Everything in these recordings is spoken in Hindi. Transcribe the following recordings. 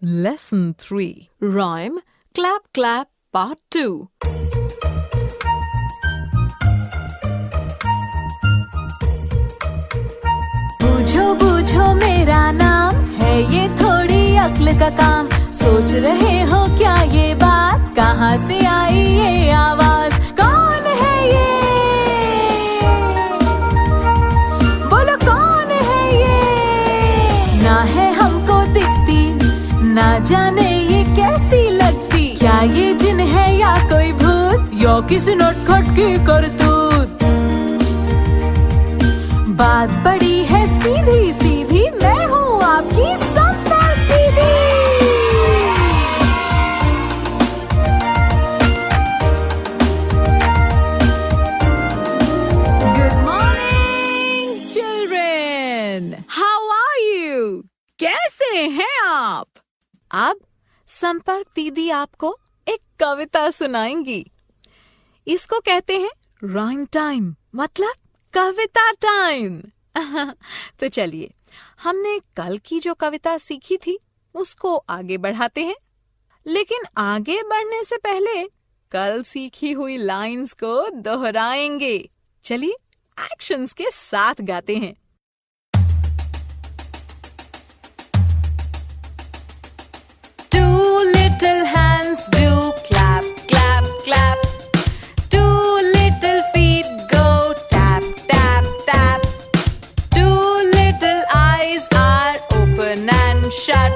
Lesson 3 Rhyme Clap Clap Part 2 बूझो बूझो मेरा नाम है ये थोड़ी अक्ल का काम। सोच रहे हो क्या ये बात, कहाँ से आई ये आवाज, कौन है ये, बोलो कौन है ये। ना है हमको दिखती, ना जाने ये कैसी लगती, क्या ये जिन है या कोई भूत, या किसी नटखट की करतूत। बात बड़ी है सीधी सीधी, मैं हूँ आपकी संपर्क दीदी। Good morning, children. How are you? कैसे हैं आप? अब संपर्क दीदी आपको एक कविता सुनाएंगी। इसको कहते हैं राइम टाइम, मतलब कविता टाइम। तो चलिए, हमने कल की जो कविता सीखी थी उसको आगे बढ़ाते हैं, लेकिन आगे बढ़ने से पहले कल सीखी हुई लाइंस को दोहराएंगे। चलिए एक्शंस के साथ गाते हैं। Two little hands do clap, clap, clap. Two little feet go tap, tap, tap. Two little eyes are open and shut.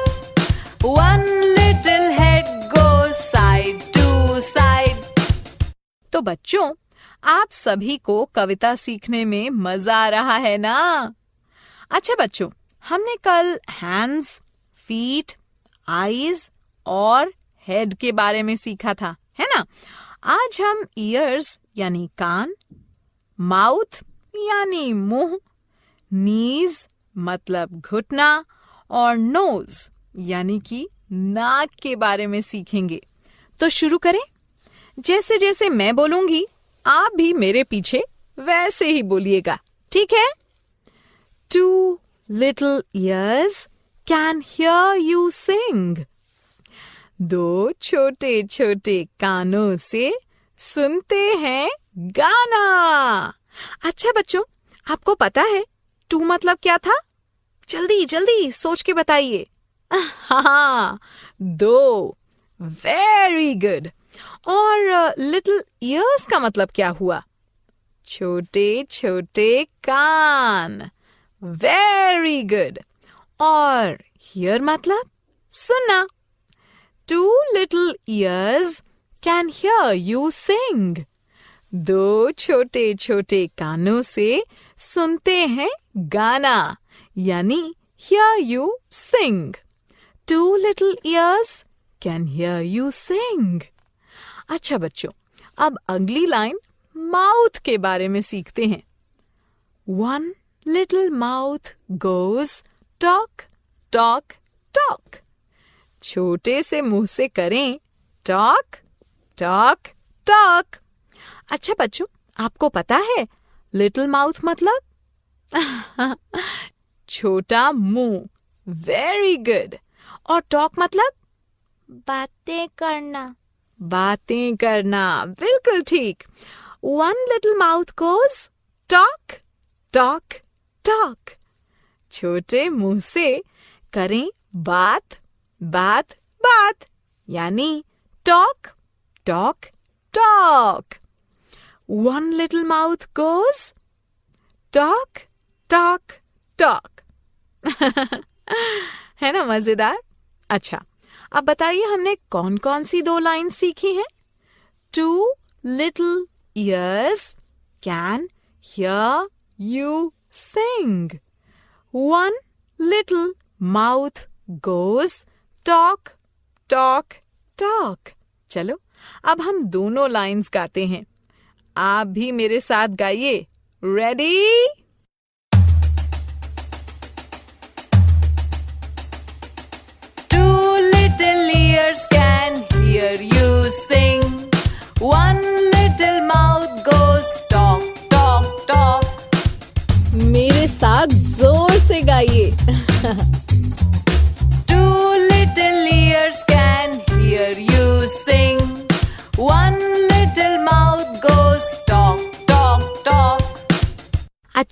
One little head goes side to side. तो बच्चों, आप सभी को कविता सीखने में मजा आ रहा है ना? अच्छा बच्चों, हमने कल हैंड्स, फीट, आईज और हेड के बारे में सीखा था, है ना? आज हम ईयर्स यानी कान, माउथ यानी मुंह, नीज मतलब घुटना और नोज यानी कि नाक के बारे में सीखेंगे। तो शुरू करें। जैसे जैसे मैं बोलूंगी आप भी मेरे पीछे वैसे ही बोलिएगा, ठीक है? 2 little ears can hear you sing. 2 छोटे छोटे कानों से सुनते हैं गाना। अच्छा बच्चों, आपको पता है 2 मतलब क्या था? जल्दी जल्दी सोच के बताइए। हाँ, 2। Very good. और लिटिल ईयर्स का मतलब क्या हुआ? छोटे छोटे कान। Very good. और हियर मतलब सुनना। 2 little ears can hear you sing. 2 छोटे छोटे कानों से सुनते हैं गाना, यानी hear you sing. 2 little ears can hear you sing. अच्छा बच्चों, अब अगली लाइन माउथ के बारे में सीखते हैं। One little mouth goes talk, talk, talk. छोटे से मुंह से करें टॉक, टॉक, टॉक। अच्छा बच्चों, आपको पता है लिटिल माउथ मतलब? छोटा मुंह। Very good. और टॉक मतलब? बातें करना। बातें करना, बिल्कुल ठीक। One little mouth goes talk, talk, talk. छोटे मुंह से करें बात, बात, बात, यानी talk, talk, talk. One little mouth goes talk, talk, talk. है ना मजेदार? अच्छा, अब बताइए हमने कौन कौन सी 2 लाइन सीखी हैं? 2 little ears can hear you sing. 1 little mouth goes talk, talk, talk. चलो, अब हम दोनों लाइंस गाते हैं। आप भी मेरे साथ गाइए। Ready? Can hear you sing. One little mouth goes talk, talk, talk. मेरे साथ जोर से गाइए। 2 little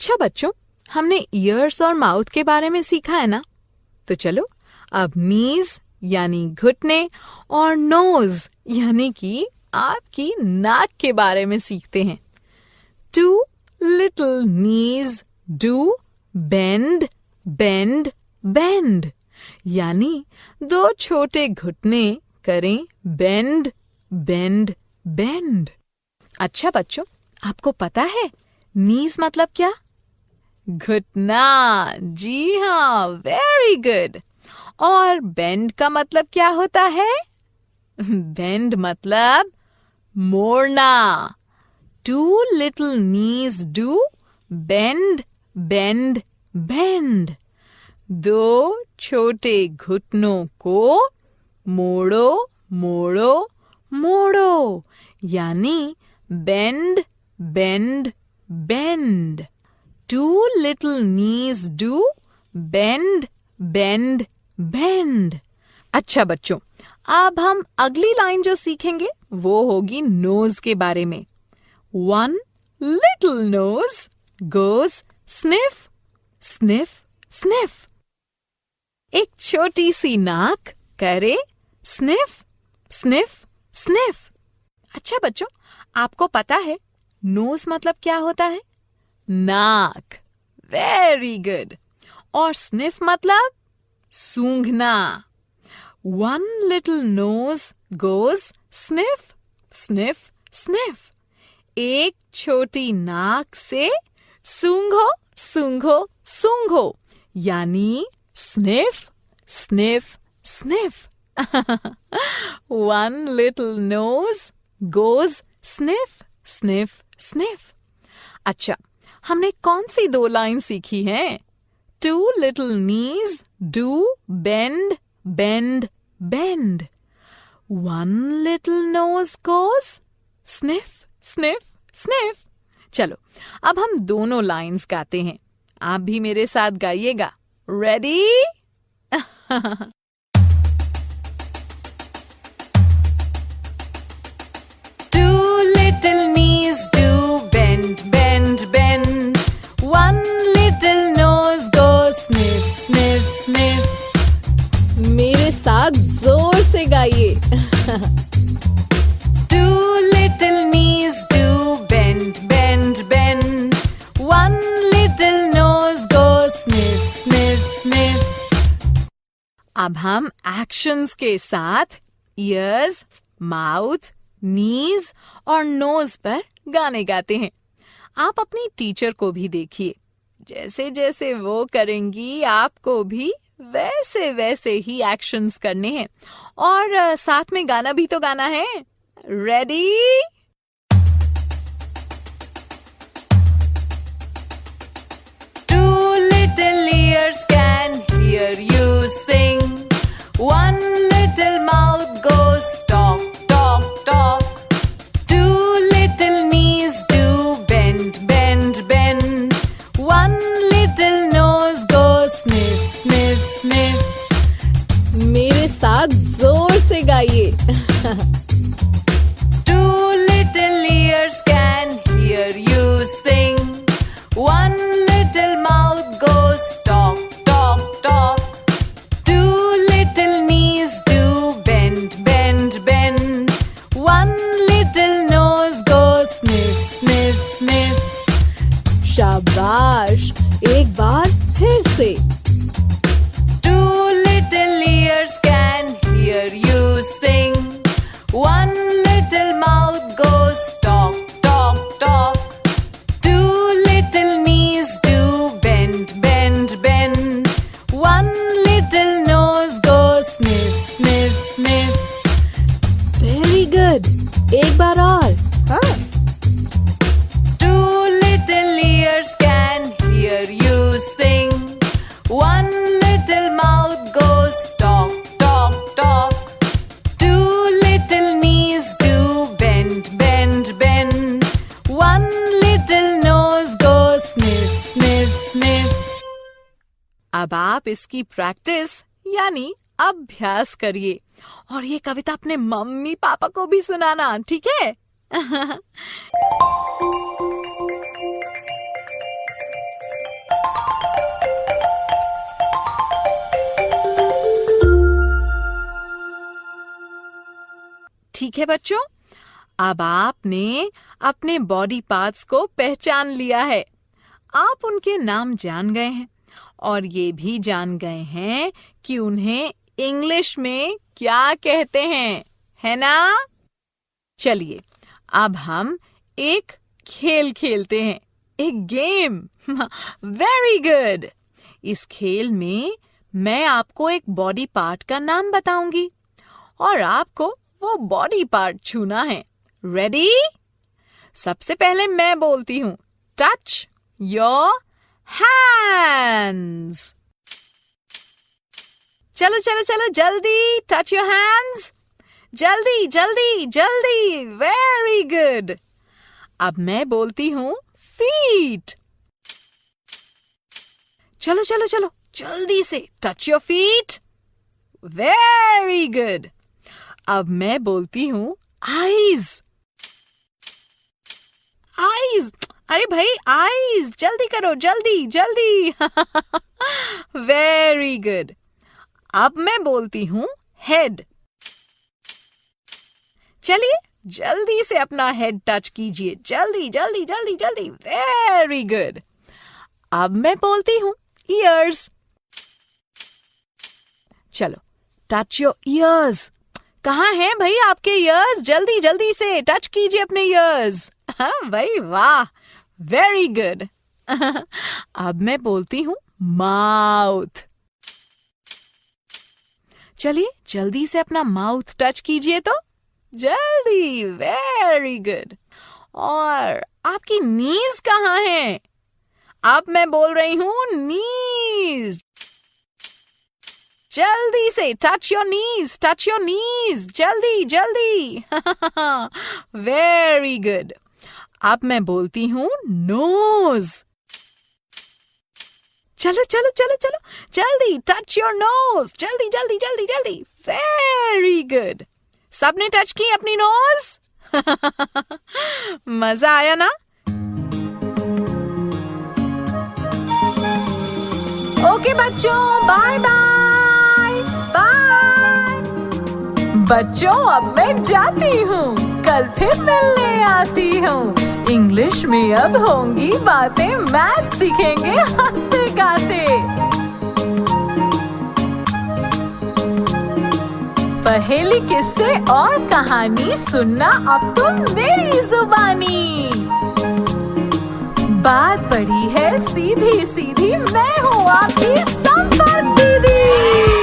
अच्छा बच्चों, हमने ईयर्स और माउथ के बारे में सीखा है ना? तो चलो अब नीज यानी घुटने और नोज यानी कि आपकी नाक के बारे में सीखते हैं। 2 little knees do bend, bend, bend यानी 2 छोटे घुटने करें बेंड, बेंड, बेंड। अच्छा बच्चों, आपको पता है नीज मतलब क्या? घुटना। जी हाँ, वेरी गुड। और बेंड का मतलब क्या होता है? बेंड मतलब मोड़ना। 2 little knees do bend, bend, bend 2 छोटे घुटनों को मोड़ो, मोड़ो, मोड़ो यानी bend, bend, bend. 2 little knees do bend, bend, bend। अच्छा बच्चों, अब हम अगली लाइन जो सीखेंगे वो होगी नोज के बारे में। 1 little nose goes sniff, sniff, sniff। एक छोटी सी नाक करे स्निफ, स्निफ, स्निफ। अच्छा बच्चों, आपको पता है नोज मतलब क्या होता है? नाक। Very good. और स्निफ मतलब सूंघना। 1 little nose goes sniff, sniff, sniff। एक छोटी नाक से सूंघो, सूंघो, सूंघो यानी sniff, sniff, sniff. 1 little nose goes sniff, sniff, sniff। अच्छा, हमने कौन सी 2 लाइन सीखी हैं? 2 little knees do bend, bend, bend। 1 little nose goes sniff, sniff, sniff। चलो, अब हम दोनों लाइन्स गाते हैं। आप भी मेरे साथ गाइएगा। Ready? Little knees do bend, bend, bend 1 little nose goes sniff, sniff, sniff। मेरे साथ जोर से गाइए। 2 little knees do bend, bend, bend 1 little nose goes sniff, sniff, sniff। अब हम एक्शंस के साथ ईयर्स, माउथ, नीज और नोज पर गाने गाते हैं। आप अपनी टीचर को भी देखिए, जैसे जैसे वो करेंगी आपको भी वैसे वैसे ही एक्शंस करने हैं और साथ में गाना भी तो गाना है। Ready? Two little ears can hear you sing, 1 little mouth goes talk, talk, talk 2 little knees do bend, bend, bend 1 little nose goes sniff, sniff, sniff। मेरे साथ जोर से गाइए। 2 little ears can hear you sing, 1 little mouth goes talk, talk, talk 2 little knees do bend, bend, bend 1 little nose goes sniff, sniff, sniff। शाबाश, एक बार फिर से। 2 little ears can hear you sing, 1 little mouth goes talk, talk, talk 2 little knees do bend, bend, bend 1 little nose goes sniff, sniff, sniff। Very good, एक बार और। हाँ, 2 little ears can hear you sing, 1 little mouth goes talk, talk, talk 2 little knees do bend, bend, bend 1 little nose goes sniff, sniff, sniff। अब आप इसकी प्रैक्टिस यानी अभ्यास करिए और ये कविता अपने मम्मी पापा को भी सुनाना, ठीक है? ठीक है बच्चों, अब आपने अपने बॉडी पार्ट्स को पहचान लिया है। आप उनके नाम जान गए हैं और ये भी जान गए हैं कि उन्हें इंग्लिश में क्या कहते हैं, है ना? चलिए अब हम एक खेल खेलते हैं, एक गेम। Very good. इस खेल में मैं आपको एक बॉडी पार्ट का नाम बताऊंगी और आपको वो बॉडी पार्ट छूना है। रेडी? सबसे पहले मैं बोलती हूं, टच योर हैंड्स। चलो चलो चलो जल्दी, टच योर हैंड्स, जल्दी जल्दी जल्दी। Very good. अब मैं बोलती हूं फीट। चलो चलो चलो जल्दी से, touch your feet. Very good. अब मैं बोलती हूं आईज। आईज, अरे भाई आईज, जल्दी करो, जल्दी जल्दी। Very good. अब मैं बोलती हूं हेड। चलिए जल्दी से अपना हेड टच कीजिए, जल्दी जल्दी जल्दी जल्दी। Very good. अब मैं बोलती हूं ईयर्स। चलो टच योर ईयर्स। कहाँ हैं भाई आपके ईयर्स? जल्दी जल्दी से टच कीजिए अपने ईयर्स। हाँ भाई वाह, वेरी गुड। अब मैं बोलती हूं माउथ। चलिए जल्दी से अपना माउथ टच कीजिए तो, जल्दी। Very good. और आपकी नीज कहाँ हैं? अब मैं बोल रही हूं नीज। जल्दी से touch your knees, touch your knees, जल्दी जल्दी। Very good. अब मैं बोलती हूं नोज। चलो चलो चलो चलो जल्दी, टच योर नोज, जल्दी जल्दी जल्दी जल्दी। Very good. सबने टच की अपनी नोज? मजा आया ना? ओके बच्चों, बाय बाय बाय। बच्चों अब मैं जाती हूँ, कल फिर मिलने आती हूँ। इंग्लिश में अब होंगी बातें, मैथ सीखेंगे हंसते गाते। पहेली, किस्से और कहानी सुनना अब तुम मेरी जुबानी। बात बड़ी है सीधी सीधी, मैं हूँ आपकी संपर्क दीदी।